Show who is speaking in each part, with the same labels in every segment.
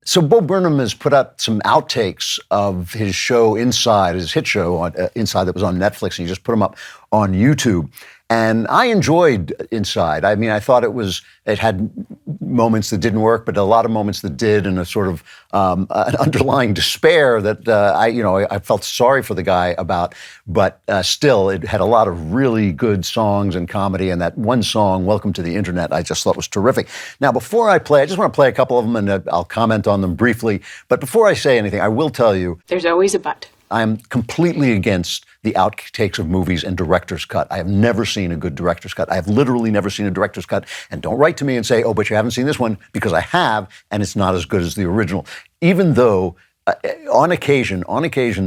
Speaker 1: So Bo Burnham has put out some outtakes of his show Inside, his hit show on Inside that was on Netflix, and he just put them up on YouTube. And I enjoyed Inside. I mean, I thought it had moments that didn't work, but a lot of moments that did, and a sort of an underlying despair that I felt sorry for the guy about. But still, it had a lot of really good songs and comedy. And that one song, "Welcome to the Internet," I just thought was terrific. Now, before I play, I just want to play a couple of them, and I'll comment on them briefly. But before I say anything, I will tell you,
Speaker 2: there's always a but.
Speaker 1: I'm completely against the outtakes of movies and director's cut. I have never seen a good director's cut. I have literally never seen a director's cut. And don't write to me and say, oh, but you haven't seen this one, because I have, and it's not as good as the original. Even though on occasion,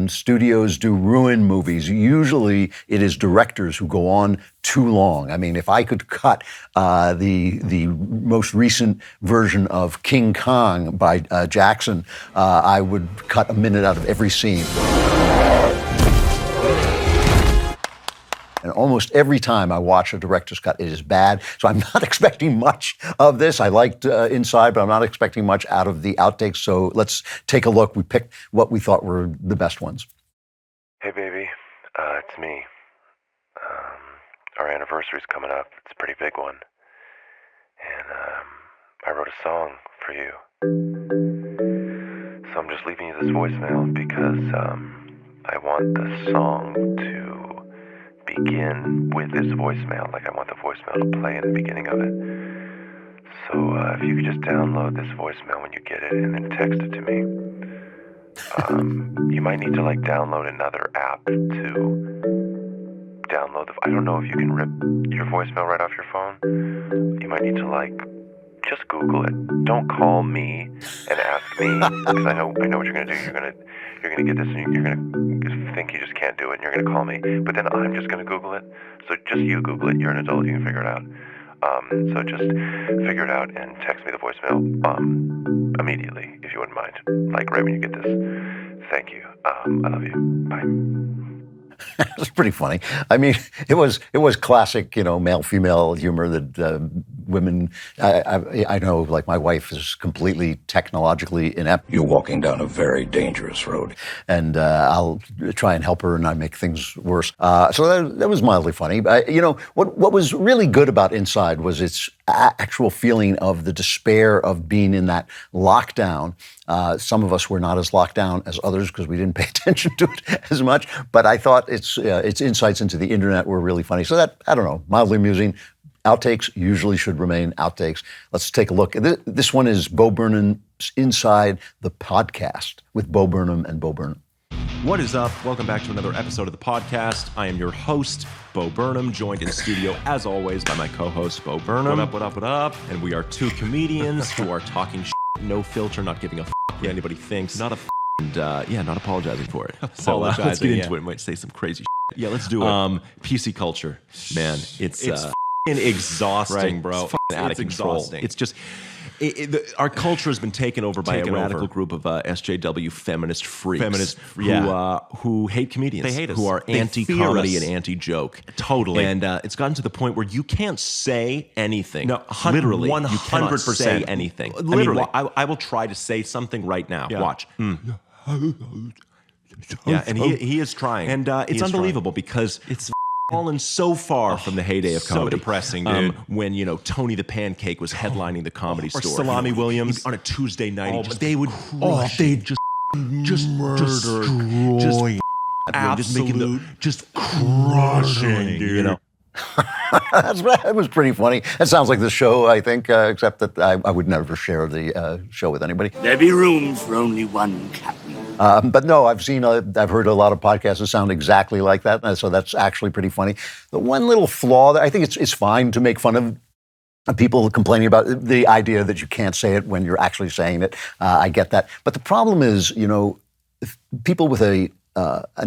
Speaker 1: studios do ruin movies. Usually it is directors who go on too long. I mean, if I could cut the most recent version of King Kong by Jackson, I would cut a minute out of every scene. And almost every time I watch a director's cut, it is bad. So I'm not expecting much of this. I liked Inside, but I'm not expecting much out of the outtakes. So let's take a look. We picked what we thought were the best ones.
Speaker 3: Hey, baby. It's me. Our anniversary's coming up. It's a pretty big one. And I wrote a song for you. So I'm just leaving you this voicemail because I want the song to begin with this voicemail. Like, I want the voicemail to play in the beginning of it. So if you could just download this voicemail when you get it and then text it to me. You might need to download another app to download I don't know if you can rip your voicemail right off your phone. You might need to just Google it. Don't call me and ask me, because I know what you're gonna do. You're gonna get this and you're gonna think you just can't do it, and you're gonna call me. But then I'm just gonna Google it. So just you Google it. You're an adult. You can figure it out. So just figure it out and text me the voicemail immediately, if you wouldn't mind. Right when you get this. Thank you. I love you. Bye.
Speaker 1: It was pretty funny. I mean, it was classic, male-female humor that women. I know, my wife is completely technologically inept.
Speaker 4: You're walking down a very dangerous road,
Speaker 1: and I'll try and help her, and I make things worse. So that was mildly funny. What was really good about Inside was its actual feeling of the despair of being in that lockdown. Some of us were not as locked down as others because we didn't pay attention to it as much. But I thought its insights into the internet were really funny. So that, I don't know, mildly amusing. Outtakes usually should remain outtakes. Let's take a look. This one is Bo Burnham's Inside the Podcast with Bo Burnham and Bo Burnham.
Speaker 5: What is up? Welcome back to another episode of the podcast. I am your host, Bo Burnham, joined in studio, as always, by my co-host, Bo Burnham.
Speaker 6: What up?
Speaker 5: And we are two comedians who are talking no filter, not giving a what anybody thinks.
Speaker 6: Not apologizing for it.
Speaker 5: So let's get into it. We might say some crazy
Speaker 6: Yeah, let's do it.
Speaker 5: PC culture, man, it's exhausting,
Speaker 6: right,
Speaker 5: bro.
Speaker 6: It's
Speaker 5: out of control.
Speaker 6: exhausting.
Speaker 5: It's just... our culture has been taken over by a radical group of SJW feminist freaks who hate comedians.
Speaker 6: They hate us.
Speaker 5: Who are
Speaker 6: They
Speaker 5: anti-comedy
Speaker 6: fear us.
Speaker 5: and anti-joke.
Speaker 6: Totally.
Speaker 5: And it's gotten to the point where you can't say anything.
Speaker 6: No,
Speaker 5: literally,
Speaker 6: 100%.
Speaker 5: you cannot say anything.
Speaker 6: Literally.
Speaker 5: I will try to say something right now.
Speaker 6: Yeah.
Speaker 5: Watch. Yeah, and he is trying. And it's unbelievable because it's fallen so far from the heyday of comedy.
Speaker 6: So depressing, dude.
Speaker 5: When, Tony the Pancake was headlining the Comedy Store.
Speaker 6: Salami Williams.
Speaker 5: On a Tuesday night.
Speaker 6: They would
Speaker 5: they'd just
Speaker 6: destroy.
Speaker 5: Just crushing, dude.
Speaker 1: That was pretty funny. That sounds like the show, I think, except that I would never share the show with anybody.
Speaker 7: There be room for only one captain.
Speaker 1: But no, I've heard a lot of podcasts that sound exactly like that, so that's actually pretty funny. The one little flaw that I think it's fine to make fun of people complaining about the idea that you can't say it when you're actually saying it. I get that. But the problem is, people with an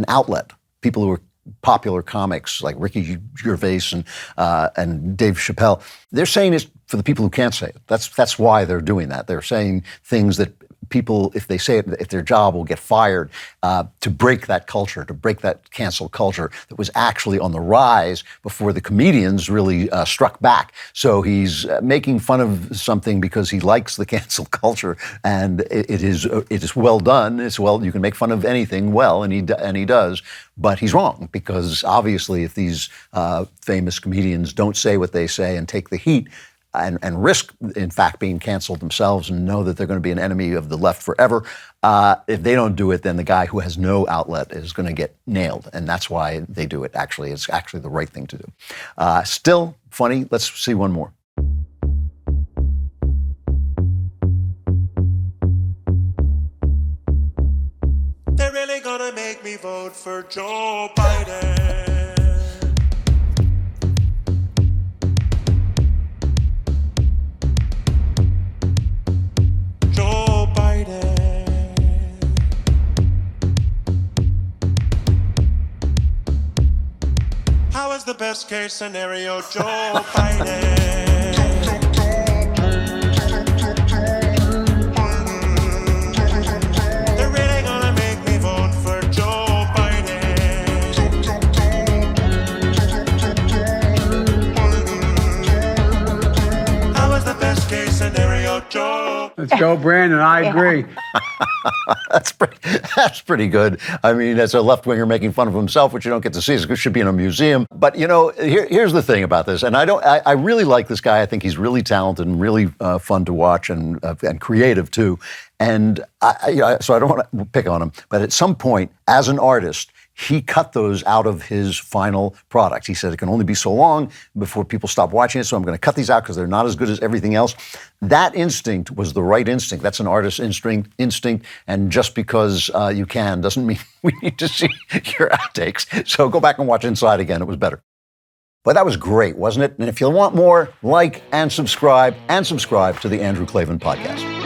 Speaker 1: outlet, people who are popular comics like Ricky Gervais and Dave Chappelle, they're saying it for the people who can't say it. That's why they're doing that. They're saying things that people, if they say it, if their job will get fired, to break that culture, to break that cancel culture that was actually on the rise before the comedians really struck back. So he's making fun of something because he likes the cancel culture, and it is well done. It's well, you can make fun of anything well, and he does. But he's wrong, because obviously if these famous comedians don't say what they say and take the heat and risk, in fact, being canceled themselves and know that they're going to be an enemy of the left forever, if they don't do it, then the guy who has no outlet is going to get nailed. And that's why they do it, actually. It's actually the right thing to do. Still funny. Let's see one more.
Speaker 2: They're really gonna make me vote for Joe Biden. Joe Biden. How is the best case scenario, Joe Biden?
Speaker 8: Let's go, Brandon. I agree.
Speaker 1: That's pretty good. I mean, as a left-winger making fun of himself, which you don't get to see, it should be in a museum. But, you know, here's the thing about this. And I really like this guy. I think he's really talented and really fun to watch, and creative, too. And so I don't want to pick on him. But at some point, as an artist, he cut those out of his final product. He said it can only be so long before people stop watching it, so I'm going to cut these out because they're not as good as everything else. That instinct was the right instinct. That's an artist's instinct, and just because you can doesn't mean we need to see your outtakes. So go back and watch Inside again. It was better. But that was great, wasn't it? And if you want more, like and subscribe to the Andrew Klavan Podcast.